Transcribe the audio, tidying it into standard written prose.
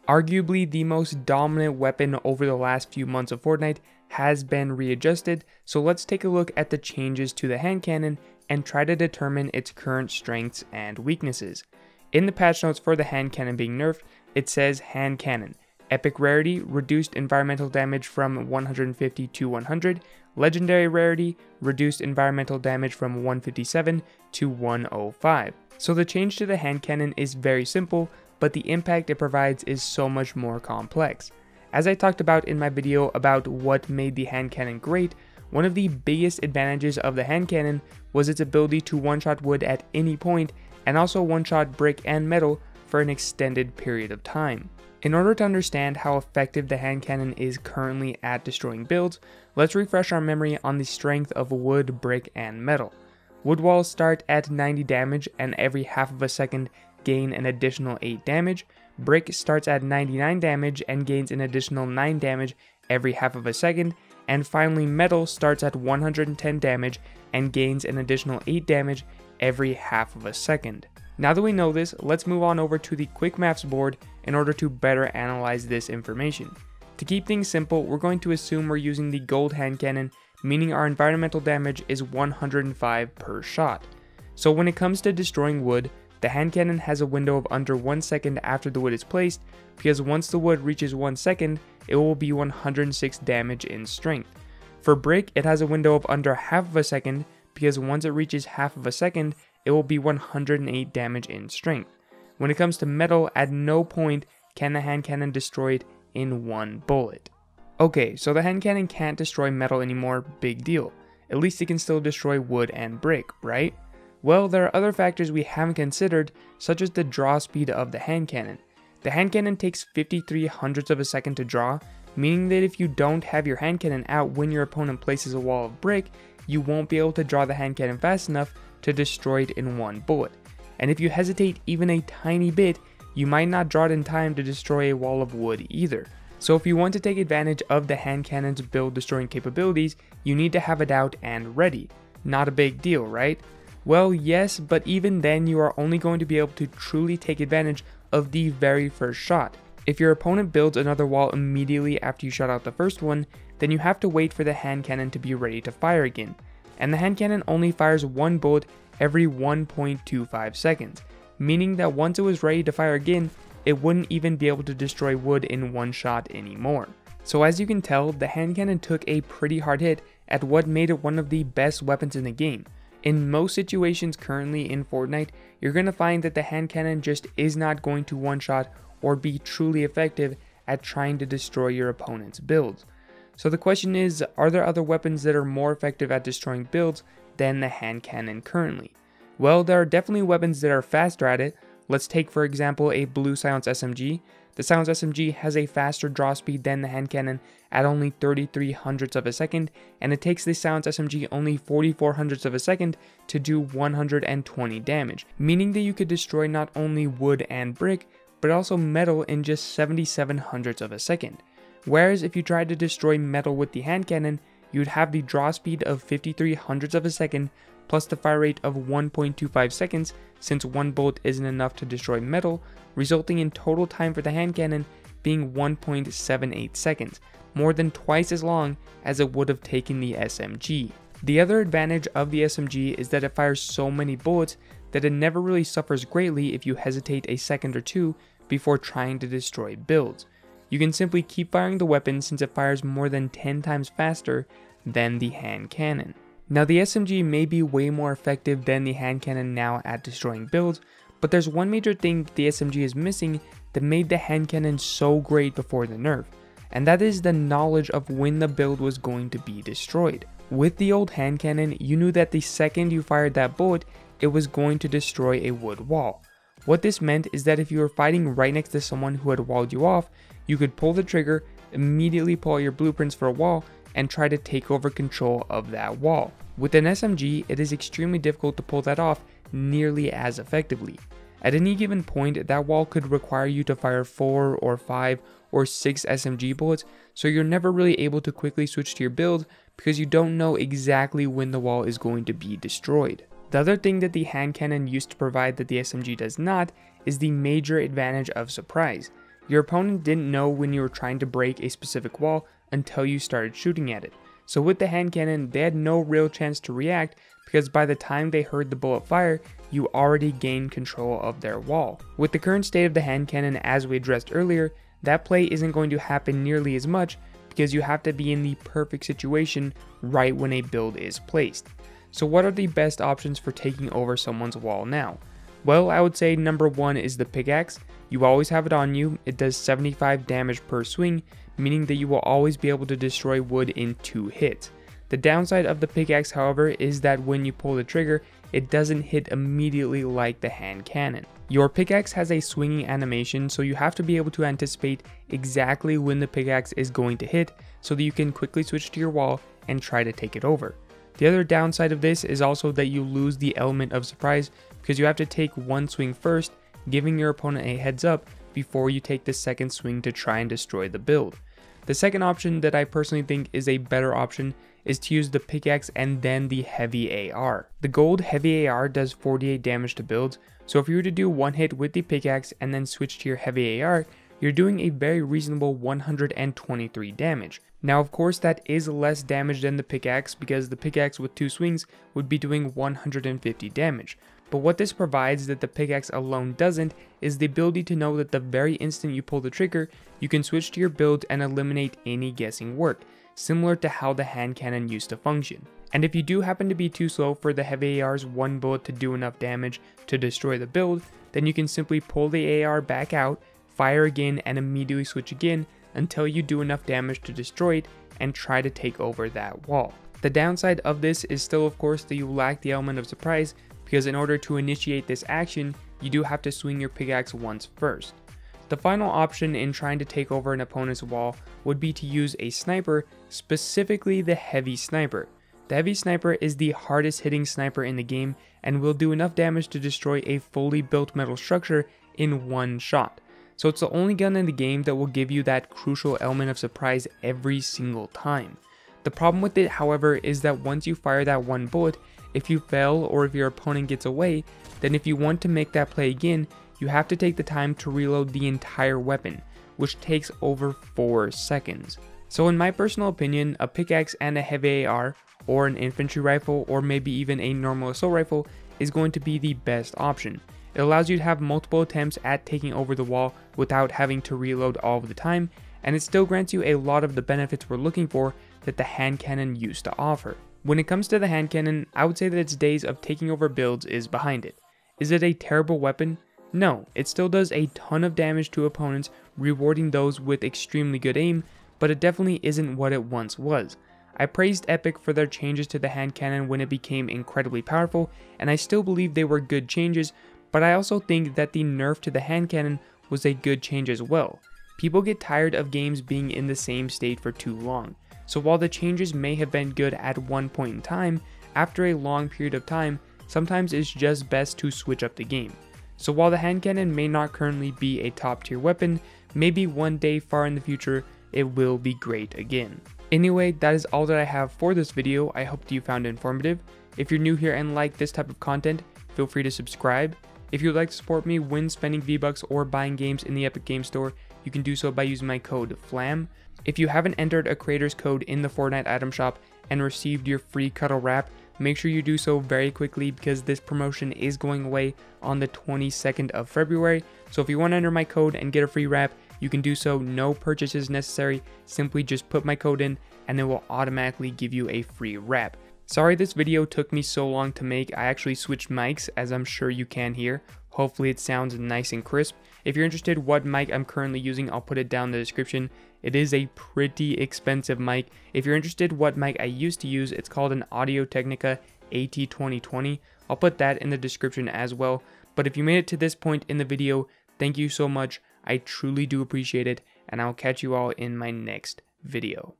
Arguably the most dominant weapon over the last few months of Fortnite has been readjusted, so let's take a look at the changes to the hand cannon and try to determine its current strengths and weaknesses. In the patch notes for the hand cannon being nerfed, it says hand cannon. Epic rarity, reduced environmental damage from 150 to 100. Legendary rarity, reduced environmental damage from 157 to 105. So the change to the hand cannon is very simple, but the impact it provides is so much more complex. As I talked about in my video about what made the hand cannon great, one of the biggest advantages of the hand cannon was its ability to one-shot wood at any point and also one-shot brick and metal for an extended period of time. In order to understand how effective the hand cannon is currently at destroying builds, let's refresh our memory on the strength of wood, brick, and metal. Wood walls start at 90 damage and every half of a second gain an additional 8 damage. Brick starts at 99 damage and gains an additional 9 damage every half of a second. And finally, metal starts at 110 damage and gains an additional 8 damage every half of a second. Now that we know this, let's move on over to the quick maths board in order to better analyze this information. To keep things simple, we're going to assume we're using the gold hand cannon, meaning our environmental damage is 105 per shot. So when it comes to destroying wood, the hand cannon has a window of under 1 second after the wood is placed, because once the wood reaches 1 second, it will be 106 damage in strength. For brick, it has a window of under half of a second, because once it reaches half of a second, it will be 108 damage in strength. When it comes to metal, at no point can the hand cannon destroy it in one bullet. Okay, so the hand cannon can't destroy metal anymore, big deal. At least it can still destroy wood and brick, right? Well, there are other factors we haven't considered, such as the draw speed of the hand cannon. The hand cannon takes 53 hundredths of a second to draw, meaning that if you don't have your hand cannon out when your opponent places a wall of brick, you won't be able to draw the hand cannon fast enough to destroy it in one bullet. And if you hesitate even a tiny bit, you might not draw it in time to destroy a wall of wood either. So if you want to take advantage of the hand cannon's build destroying capabilities, you need to have it out and ready. Not a big deal, right? Well, yes, but even then you are only going to be able to truly take advantage of the very first shot. If your opponent builds another wall immediately after you shot out the first one, then you have to wait for the hand cannon to be ready to fire again. And the hand cannon only fires one bullet every 1.25 seconds, meaning that once it was ready to fire again, it wouldn't even be able to destroy wood in one shot anymore. So as you can tell, the hand cannon took a pretty hard hit at what made it one of the best weapons in the game. In most situations currently in Fortnite, you're going to find that the hand cannon just is not going to one-shot or be truly effective at trying to destroy your opponent's builds. So the question is, are there other weapons that are more effective at destroying builds than the hand cannon currently? Well, there are definitely weapons that are faster at it. Let's take for example a blue silence SMG. The silence SMG has a faster draw speed than the hand cannon at only 33 hundredths of a second, and it takes the silence SMG only 44 hundredths of a second to do 120 damage, meaning that you could destroy not only wood and brick, but also metal in just 77 hundredths of a second. Whereas if you tried to destroy metal with the hand cannon, you'd have the draw speed of 53 hundredths of a second plus the fire rate of 1.25 seconds, since one bullet isn't enough to destroy metal, resulting in total time for the hand cannon being 1.78 seconds, more than twice as long as it would have taken the SMG. The other advantage of the SMG is that it fires so many bullets that it never really suffers greatly if you hesitate a second or two before trying to destroy builds. You can simply keep firing the weapon since it fires more than 10 times faster than the hand cannon. Now the SMG may be way more effective than the hand cannon now at destroying builds, but there's one major thing that the SMG is missing that made the hand cannon so great before the nerf, and that is the knowledge of when the build was going to be destroyed. With the old hand cannon, you knew that the second you fired that bullet, it was going to destroy a wood wall. What this meant is that if you were fighting right next to someone who had walled you off, you could pull the trigger, immediately pull out your blueprints for a wall, and try to take over control of that wall. With an SMG, it is extremely difficult to pull that off nearly as effectively. At any given point, that wall could require you to fire 4 or 5 or 6 SMG bullets, so you're never really able to quickly switch to your build because you don't know exactly when the wall is going to be destroyed. The other thing that the hand cannon used to provide that the SMG does not is the major advantage of surprise. Your opponent didn't know when you were trying to break a specific wall until you started shooting at it. So with the hand cannon, they had no real chance to react because by the time they heard the bullet fire, you already gained control of their wall. With the current state of the hand cannon, as we addressed earlier, that play isn't going to happen nearly as much because you have to be in the perfect situation right when a build is placed. So what are the best options for taking over someone's wall now? Well, I would say number one is the pickaxe. You always have it on you. It does 75 damage per swing, meaning that you will always be able to destroy wood in 2 hits. The downside of the pickaxe, however, is that when you pull the trigger, it doesn't hit immediately like the hand cannon. Your pickaxe has a swinging animation, so you have to be able to anticipate exactly when the pickaxe is going to hit so that you can quickly switch to your wall and try to take it over. The other downside of this is also that you lose the element of surprise because you have to take one swing first, giving your opponent a heads up before you take the second swing to try and destroy the build. The second option that I personally think is a better option is to use the pickaxe and then the heavy AR. The gold heavy AR does 48 damage to builds, so if you were to do one hit with the pickaxe and then switch to your heavy AR, you're doing a very reasonable 123 damage. Now of course that is less damage than the pickaxe because the pickaxe with 2 swings would be doing 150 damage. But what this provides that the pickaxe alone doesn't is the ability to know that the very instant you pull the trigger, you can switch to your build and eliminate any guessing work, similar to how the hand cannon used to function. And if you do happen to be too slow for the heavy AR's one bullet to do enough damage to destroy the build, then you can simply pull the AR back out, fire again, and immediately switch again until you do enough damage to destroy it and try to take over that wall. The downside of this is still of course that you lack the element of surprise because in order to initiate this action, you do have to swing your pickaxe once first. The final option in trying to take over an opponent's wall would be to use a sniper, specifically the heavy sniper. The heavy sniper is the hardest hitting sniper in the game and will do enough damage to destroy a fully built metal structure in one shot. So it's the only gun in the game that will give you that crucial element of surprise every single time. The problem with it, however, is that once you fire that one bullet, if you fail or if your opponent gets away, then if you want to make that play again, you have to take the time to reload the entire weapon, which takes over 4 seconds. So in my personal opinion, a pickaxe and a heavy AR, or an infantry rifle, or maybe even a normal assault rifle is going to be the best option. It allows you to have multiple attempts at taking over the wall without having to reload all of the time, and it still grants you a lot of the benefits we're looking for that the hand cannon used to offer. When it comes to the hand cannon, I would say that its days of taking over builds is behind it. Is it a terrible weapon? No, it still does a ton of damage to opponents, rewarding those with extremely good aim, but it definitely isn't what it once was. I praised Epic for their changes to the hand cannon when it became incredibly powerful, and I still believe they were good changes, but I also think that the nerf to the hand cannon was a good change as well. People get tired of games being in the same state for too long, so while the changes may have been good at one point in time, after a long period of time, sometimes it's just best to switch up the game. So while the hand cannon may not currently be a top tier weapon, maybe one day far in the future, it will be great again. Anyway, that is all that I have for this video. I hope that you found it informative. If you're new here and like this type of content, feel free to subscribe. If you would like to support me when spending V-Bucks or buying games in the Epic Game Store, you can do so by using my code Flamm. If you haven't entered a creator's code in the Fortnite item shop and received your free cuddle wrap, make sure you do so very quickly because this promotion is going away on the 22nd of February. So if you want to enter my code and get a free wrap, you can do so, no purchases necessary. Simply just put my code in and it will automatically give you a free wrap. Sorry this video took me so long to make. I actually switched mics, as I'm sure you can hear. Hopefully it sounds nice and crisp. If you're interested what mic I'm currently using, I'll put it down in the description. It is a pretty expensive mic. If you're interested what mic I used to use, it's called an Audio-Technica AT2020. I'll put that in the description as well. But if you made it to this point in the video, thank you so much. I truly do appreciate it, and I'll catch you all in my next video.